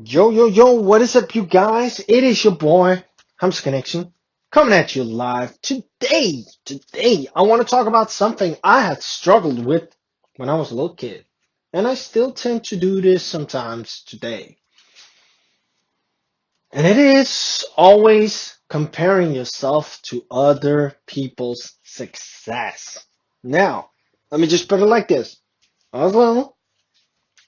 Yo, yo, yo, what is up, you guys? It is your boy, HamzaConnection, coming at you live today. Today, I want to talk about something I had struggled with when I was a little kid. And I still tend to do this sometimes today. And it is always comparing yourself to other people's success. Now, let me just put it like this. I was little.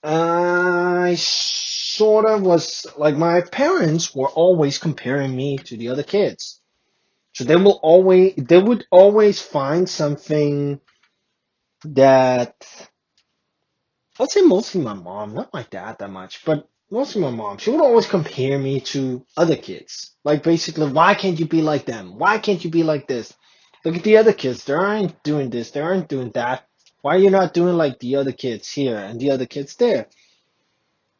I sort of was like my parents were always comparing me to the other kids. So they would always find something that I'd say mostly my mom, not my dad that much, but mostly my mom. She would always compare me to other kids. Like basically, why can't you be like them? Why can't you be like this? Look at the other kids. They aren't doing this. They aren't doing that. Why are you not doing like the other kids here and the other kids there?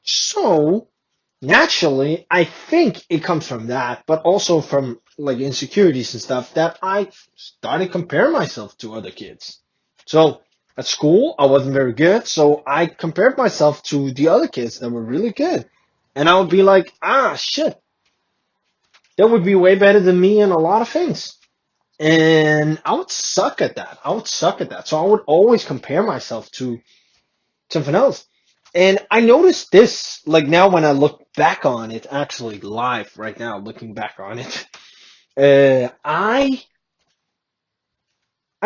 So naturally, I think it comes from that, but also from like insecurities and stuff that I started comparing myself to other kids. So at school, I wasn't very good, so I compared myself to the other kids that were really good. And I would be like, shit, they would be way better than me in a lot of things. And I would suck at that. I would suck at that. So I would always compare myself to something else. And I noticed this, like now when I look back on it, actually live right now, looking back on it, I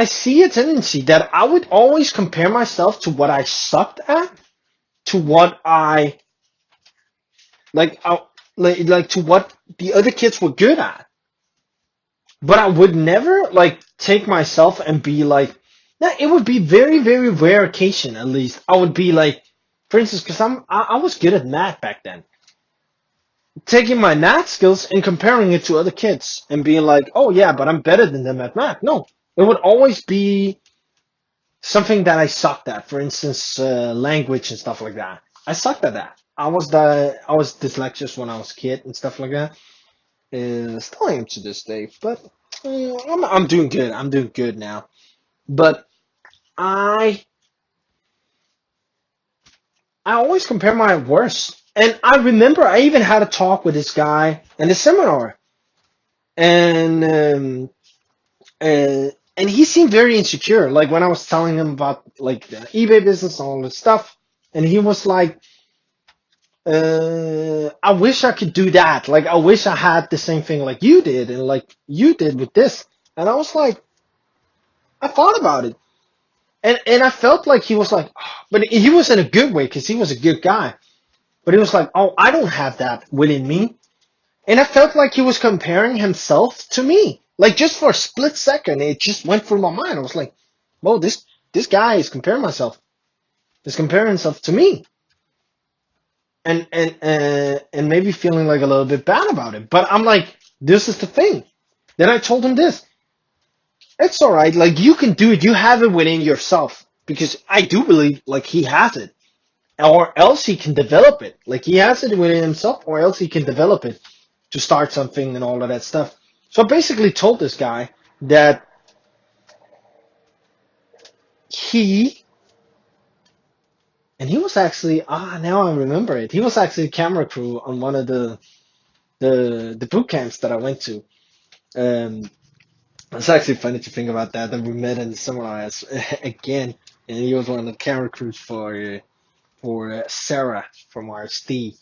see a tendency that I would always compare myself to what I sucked at, to what I like, to what the other kids were good at. But I would never like take myself and be like, nah, it would be very, very rare occasion at least. I would be like, for instance, because I was good at math back then. Taking my math skills and comparing it to other kids and being like, oh yeah, but I'm better than them at math. No, it would always be something that I sucked at. For instance, language and stuff like that. I sucked at that. I was dyslexic when I was a kid and stuff like that. Still am to this day, but I'm doing good. I'm doing good now. But I I always compare my worst. And I remember I even had a talk with this guy in a seminar, and and he seemed very insecure. Like when I was telling him about like the eBay business and all this stuff, and he was like, "I wish I could do that. Like I wish I had the same thing like you did, and like you did with this." And I was like, I thought about it, and I felt like he was like, but he was in a good way because he was a good guy. But he was like, "Oh, I don't have that within me." And I felt like he was comparing himself to me. Like just for a split second, it just went through my mind. I was like, "Whoa, this guy is comparing myself. He's comparing himself to me." And maybe feeling like a little bit bad about it. But I'm like, this is the thing. Then I told him this. It's all right. Like you can do it. You have it within yourself because I do believe like he has it, or else he can develop it. Like he has it within himself, or else he can develop it to start something and all of that stuff. So I basically told this guy that he, and he was actually, now I remember it. He was actually a camera crew on one of the boot camps that I went to. Um, it's actually funny to think about that. That we met in the seminar again, and he was one of the camera crews for Sarah from RSD.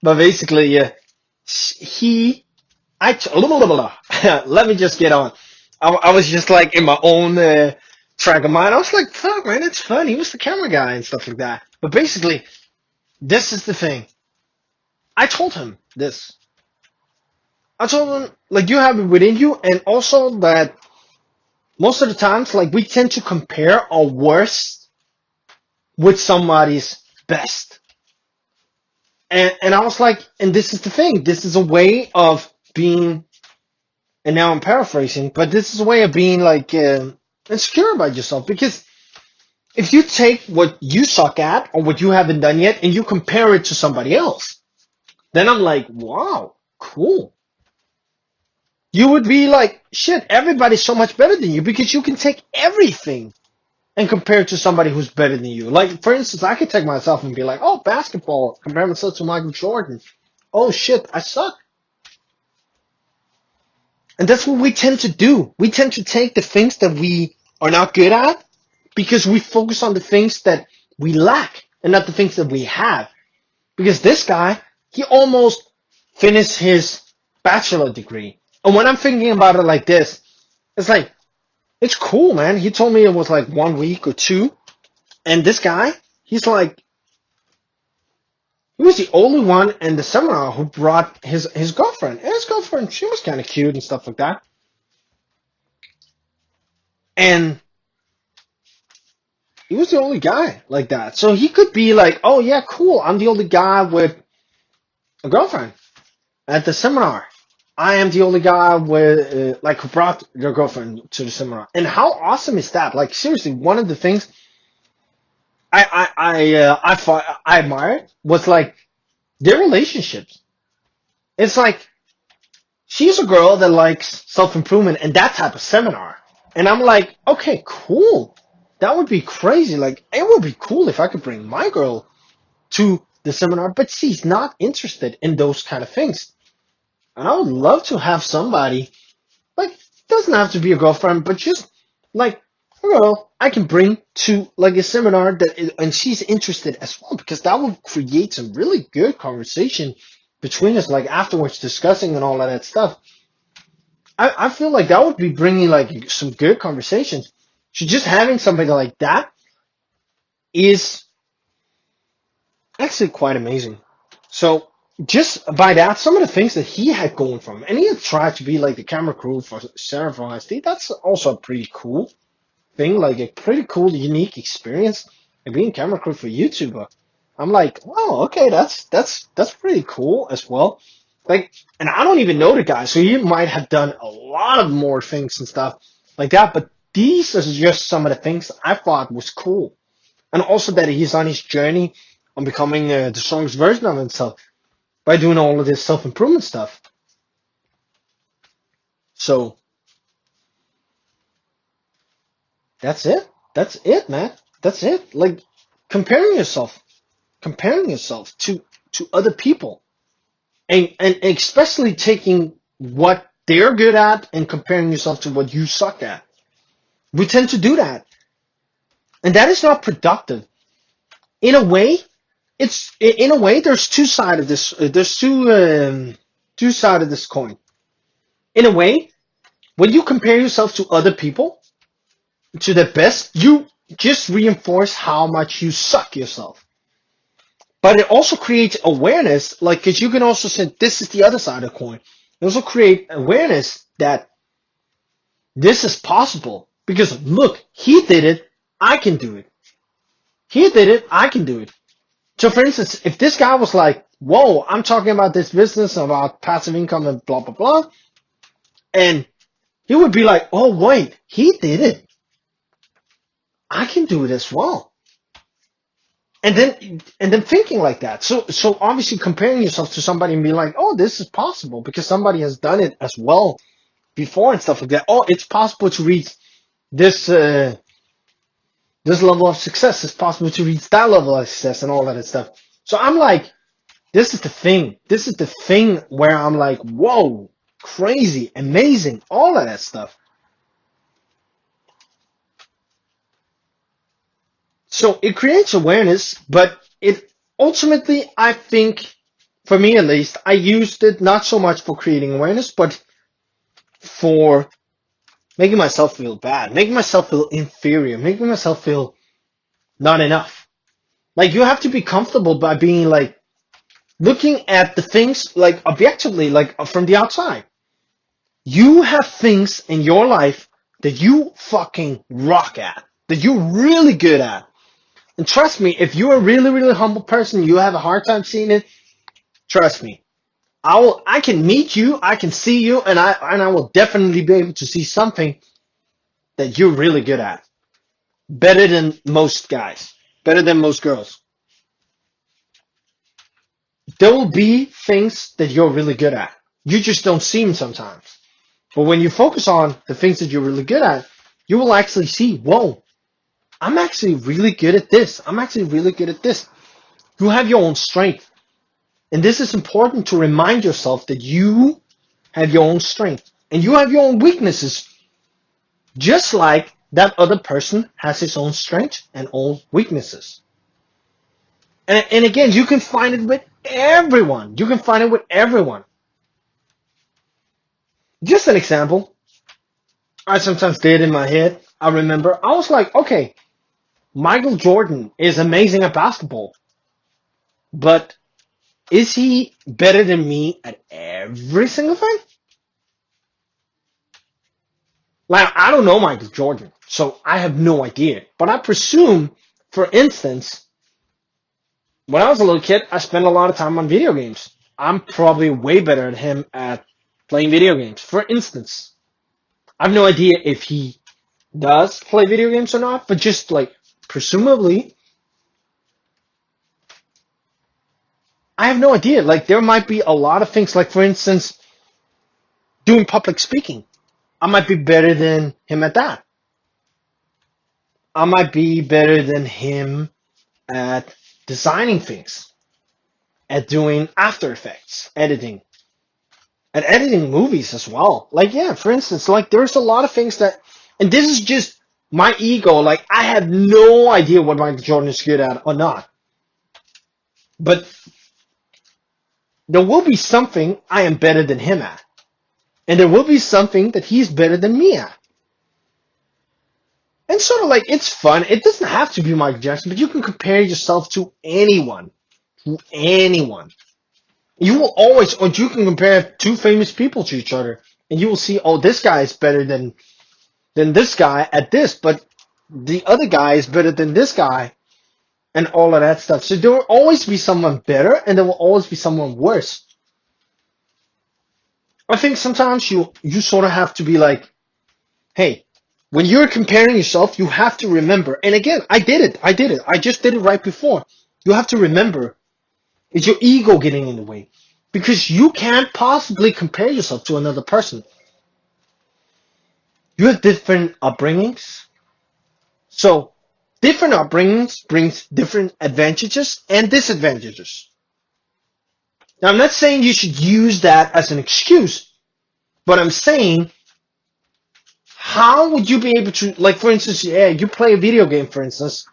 But basically, yeah, he let me just get on. I was just like in my own track of mind. I was like, fuck, man, it's fun. He was the camera guy and stuff like that. But basically, this is the thing. I told him this. I told him, like, you have it within you, and also that most of the times, like, we tend to compare our worst with somebody's best. And I was like, and this is the thing. This is a way of being, and now I'm paraphrasing, but this is a way of being like insecure about yourself because if you take what you suck at or what you haven't done yet and you compare it to somebody else, then I'm like, wow, cool. You would be like, shit, everybody's so much better than you because you can take everything. and compare it to somebody who's better than you. Like, for instance, I could take myself and be like, oh, basketball, compare myself to Michael Jordan. Oh shit, I suck. And that's what we tend to do. We tend to take the things that we are not good at because we focus on the things that we lack and not the things that we have. Because this guy, he almost finished his bachelor degree. And when I'm thinking about it like this, it's like, it's cool, man. He told me it was like 1 week or two. And this guy, he's like, he was the only one in the seminar who brought his girlfriend. And his girlfriend, she was kind of cute and stuff like that. And he was the only guy like that. So he could be like, oh yeah, cool. I'm the only guy with a girlfriend at the seminar. I am the only guy with like who brought your girlfriend to the seminar. And how awesome is that? Like seriously, one of the things I admired was like their relationships. It's like she's a girl that likes self-improvement and that type of seminar. And I'm like, okay, cool. That would be crazy. Like, it would be cool if I could bring my girl to the seminar, but she's not interested in those kind of things. And I would love to have somebody, like, doesn't have to be a girlfriend, but just like a girl I can bring to like a seminar and she's interested as well, because that will create some really good conversation between us, like afterwards discussing and all of that stuff. I feel like that would be bringing like some good conversations. So just having somebody like that is actually quite amazing. So just by that, some of the things that he had going from him, and he had tried to be like the camera crew for Sarah from SD. That's also a pretty cool thing, like a pretty cool, unique experience. Like being camera crew for YouTuber. I'm like, oh, okay, that's pretty cool as well. Like, and I don't even know the guy, so he might have done a lot of more things and stuff like that. But these are just some of the things I thought was cool, and also that he's on his journey on becoming the strongest version of himself by doing all of this self-improvement stuff. So that's it. That's it, man. That's it. Like comparing yourself to other people, and especially taking what they're good at and comparing yourself to what you suck at. We tend to do that, and that is not productive. In a way, there's two sides of this. There's two sides of this coin. In a way, when you compare yourself to other people, to the best, you just reinforce how much you suck yourself. But it also creates awareness, like, because you can also say this is the other side of the coin. It also create awareness that this is possible. Because look, he did it, I can do it. He did it, I can do it. So for instance, if this guy was like, whoa, I'm talking about this business, about passive income and blah, blah, blah, and he would be like, oh, wait, he did it. I can do it as well. And then thinking like that. So obviously comparing yourself to somebody and being like, oh, this is possible because somebody has done it as well before and stuff like that. Oh, it's possible to reach this this level of success. It's possible to reach that level of success and all that stuff. So I'm like, this is the thing. This is the thing where I'm like, whoa, crazy, amazing, all of that stuff. So it creates awareness, but it ultimately, I think, for me at least, I used it not so much for creating awareness, but for making myself feel bad, making myself feel inferior, making myself feel not enough. Like, you have to be comfortable by being like, looking at the things like objectively, like from the outside. You have things in your life that you fucking rock at, that you're really good at. And trust me, if you're a really, really humble person, you have a hard time seeing it, trust me. I can meet you, I can see you, and I will definitely be able to see something that you're really good at. Better than most guys. Better than most girls. There will be things that you're really good at. You just don't see them sometimes. But when you focus on the things that you're really good at, you will actually see, whoa, I'm actually really good at this. I'm actually really good at this. You have your own strength. And this is important to remind yourself that you have your own strength and you have your own weaknesses, just like that other person has his own strengths and own weaknesses. And again, you can find it with everyone. You can find it with everyone. Just an example, I sometimes did in my head. I remember I was like, okay, Michael Jordan is amazing at basketball, but is he better than me at every single thing? Like, I don't know Michael Jordan, so I have no idea. But I presume, for instance, when I was a little kid, I spent a lot of time on video games. I'm probably way better than him at playing video games. For instance, I have no idea if he does play video games or not, but just like, presumably, I have no idea. Like, there might be a lot of things, like, for instance, doing public speaking. I might be better than him at that. I might be better than him at designing things, at doing After Effects, editing, at editing movies as well. Like, yeah, for instance, like, there's a lot of things that, and this is just my ego. Like, I have no idea what Michael Jordan is good at or not. But there will be something I am better than him at. And there will be something that he's better than me at. And sort of like, it's fun. It doesn't have to be Michael Jackson, but you can compare yourself to anyone. To anyone. You will always, or you can compare two famous people to each other, and you will see, oh, this guy is better than this guy at this, but the other guy is better than this guy, and all of that stuff. So there will always be someone better, and there will always be someone worse. I think sometimes you sort of have to be like, hey, when you're comparing yourself, you have to remember. And again, I did it. I just did it right before. You have to remember, is your ego getting in the way? Because you can't possibly compare yourself to another person. You have different upbringings. So different upbringings brings different advantages and disadvantages. Now, I'm not saying you should use that as an excuse, but I'm saying, how would you be able to, like, for instance, yeah, you play a video game, for instance,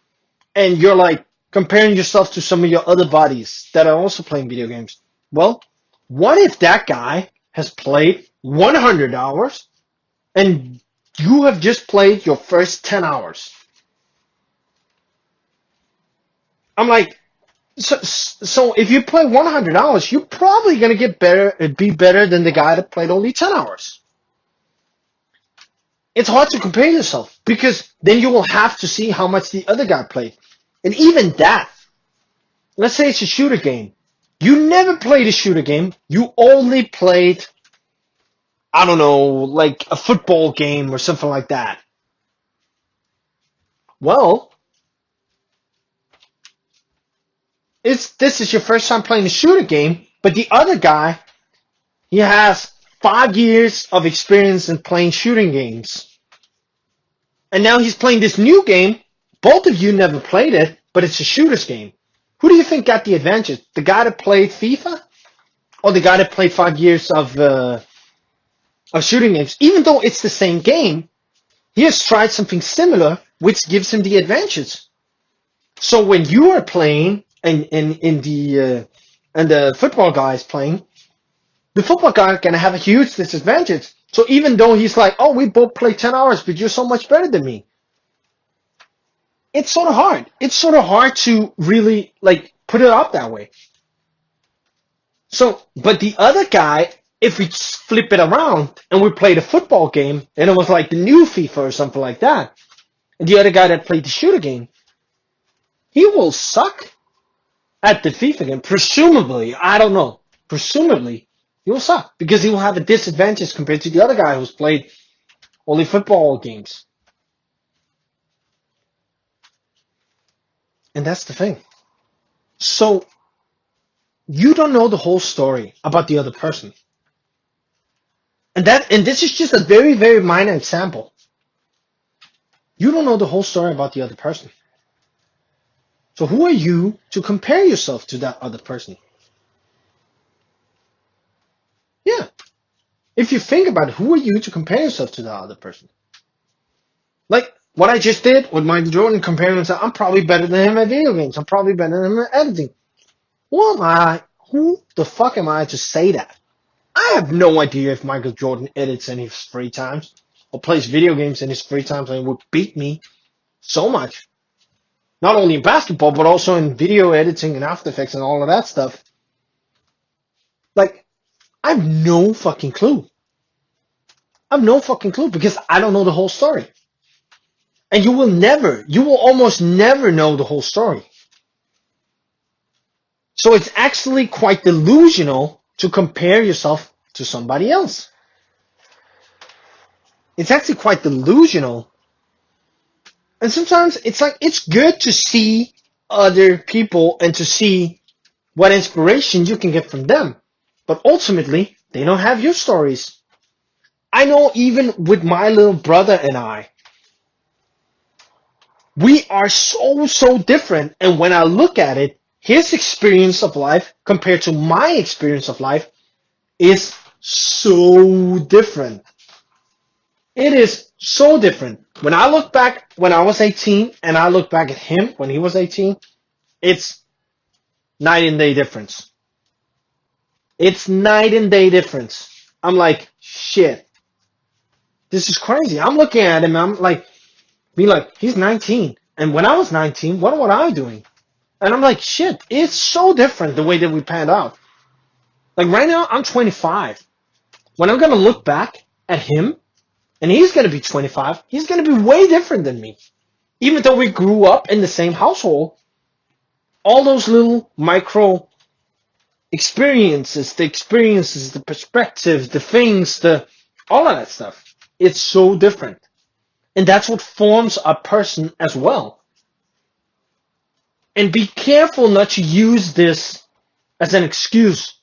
and you're like comparing yourself to some of your other buddies that are also playing video games. Well, what if that guy has played 100 hours and you have just played your first 10 hours? I'm like, so if you play 100 hours, you're probably going to be better than the guy that played only 10 hours. It's hard to compare yourself because then you will have to see how much the other guy played. And even that, let's say it's a shooter game. You never played a shooter game. You only played, I don't know, like a football game or something like that. Well, this is your first time playing a shooter game, but the other guy, he has 5 years of experience in playing shooting games. And now he's playing this new game. Both of you never played it, but it's a shooter's game. Who do you think got the advantage? The guy that played FIFA? Or the guy that played 5 years of shooting games? Even though it's the same game, he has tried something similar, which gives him the advantage. So when you are playing, and the football guy is playing, the football guy is going to have a huge disadvantage. So even though he's like, oh, we both play 10 hours, but you're so much better than me. It's sort of hard. It's sort of hard to really, like, put it up that way. So, but the other guy, if we flip it around and we played a football game, and it was like the new FIFA or something like that, and the other guy that played the shooter game, he will suck at the FIFA game. Presumably, I don't know. Presumably, he will suck because he will have a disadvantage compared to the other guy who's played only football games. And that's the thing. So, you don't know the whole story about the other person. And this is just a very, very minor example. You don't know the whole story about the other person. So who are you to compare yourself to that other person? Yeah. If you think about it, who are you to compare yourself to that other person? Like what I just did with Michael Jordan, comparing himself, I'm probably better than him at video games. I'm probably better than him at editing. Who am I? Who the fuck am I to say that? I have no idea if Michael Jordan edits in his free times or plays video games in his free times and would beat me so much. Not only in basketball, but also in video editing and After Effects and all of that stuff. Like, I have no fucking clue. I have no fucking clue because I don't know the whole story. And you will almost never know the whole story. So it's actually quite delusional to compare yourself to somebody else. It's actually quite delusional. And sometimes it's like, it's good to see other people and to see what inspiration you can get from them. But ultimately, they don't have your stories. I know even with my little brother and I, we are so different. And when I look at it, his experience of life compared to my experience of life is so different. It is so different. When I look back when I was 18 and I look back at him when he was 18, it's night and day difference. It's night and day difference. I'm like, shit. This is crazy. I'm looking at him. I'm like, he's 19. And when I was 19, what was I doing? And I'm like, shit, it's so different the way that we panned out. Like right now, I'm 25. When I'm going to look back at him, and he's going to be 25, he's going to be way different than me. Even though we grew up in the same household, all those little micro experiences, the perspectives, the things, all of that stuff, it's so different. And that's what forms a person as well. And be careful not to use this as an excuse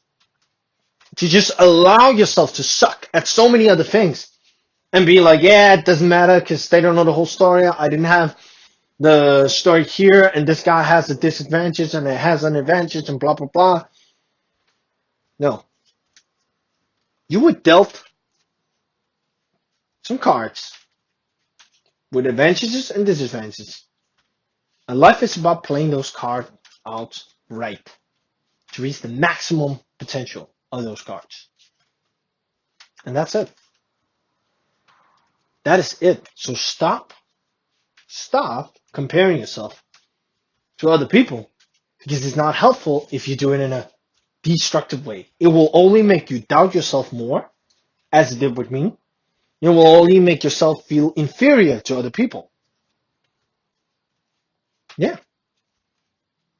to just allow yourself to suck at so many other things and be like, yeah, it doesn't matter because they don't know the whole story. I didn't have the story here, and this guy has a disadvantage and it has an advantage and blah, blah, blah. No. You were dealt some cards with advantages and disadvantages. And life is about playing those cards out right to reach the maximum potential of those cards. And that's it. That is it. So stop comparing yourself to other people because it's not helpful if you do it in a destructive way. It will only make you doubt yourself more, as it did with me. It will only make yourself feel inferior to other people. Yeah.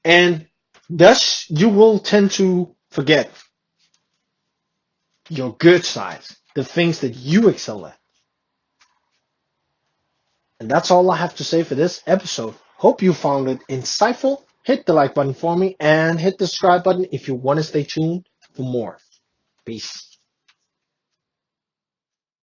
And thus you will tend to forget your good sides, the things that you excel at. And that's all I have to say for this episode. Hope you found it insightful. Hit the like button for me and hit the subscribe button if you want to stay tuned for more. Peace.